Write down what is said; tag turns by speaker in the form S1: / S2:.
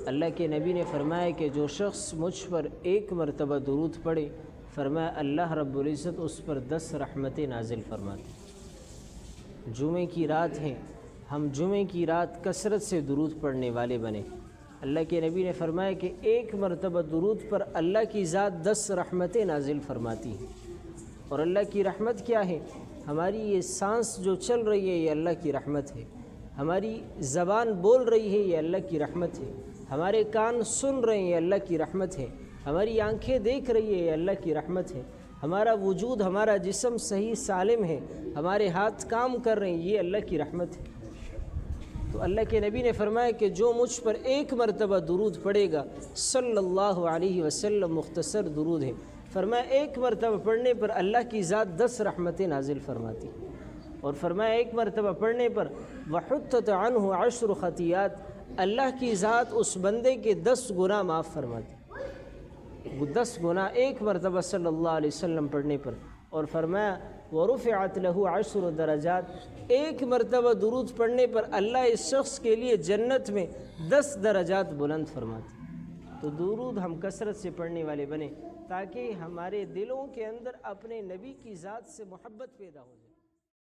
S1: اللہ کے نبی نے فرمایا کہ جو شخص مجھ پر ایک مرتبہ درود پڑھے، فرمایا اللہ رب العزت اس پر 10 رحمتیں نازل فرماتے۔ جمعے کی رات ہے، ہم جمعے کی رات کثرت سے درود پڑھنے والے بنے۔ اللہ کے نبی نے فرمایا کہ ایک مرتبہ درود پر اللہ کی ذات 10 رحمتیں نازل فرماتی ہیں۔ اور اللہ کی رحمت کیا ہے؟ ہماری یہ سانس جو چل رہی ہے یہ اللہ کی رحمت ہے، ہماری زبان بول رہی ہے یہ اللہ کی رحمت ہے، ہمارے کان سن رہے ہیں یہ اللہ کی رحمت ہے، ہماری آنکھیں دیکھ رہی ہے یہ اللہ کی رحمت ہے، ہمارا وجود، ہمارا جسم صحیح سالم ہے، ہمارے ہاتھ کام کر رہے ہیں، یہ اللہ کی رحمت ہے۔ تو اللہ کے نبی نے فرمایا کہ جو مجھ پر ایک مرتبہ درود پڑھے گا صلی اللہ علیہ وسلم، مختصر درود ہے، فرمایا ایک مرتبہ پڑھنے پر اللہ کی ذات 10 رحمتیں نازل فرماتی، اور فرمایا ایک مرتبہ پڑھنے پر وحطت عنہ 10 خطیات، اللہ کی ذات اس بندے کے 10 گناہ معاف فرماتی، وہ 10 گناہ ایک مرتبہ صلی اللہ علیہ وسلم پڑھنے پر۔ اور فرمایا ورفعت له 10 درجات، ایک مرتبہ درود پڑھنے پر اللہ اس شخص کے لیے جنت میں 10 درجات بلند فرماتی۔ تو درود ہم کثرت سے پڑھنے والے بنیں تاکہ ہمارے دلوں کے اندر اپنے نبی کی ذات سے محبت پیدا ہو جائے۔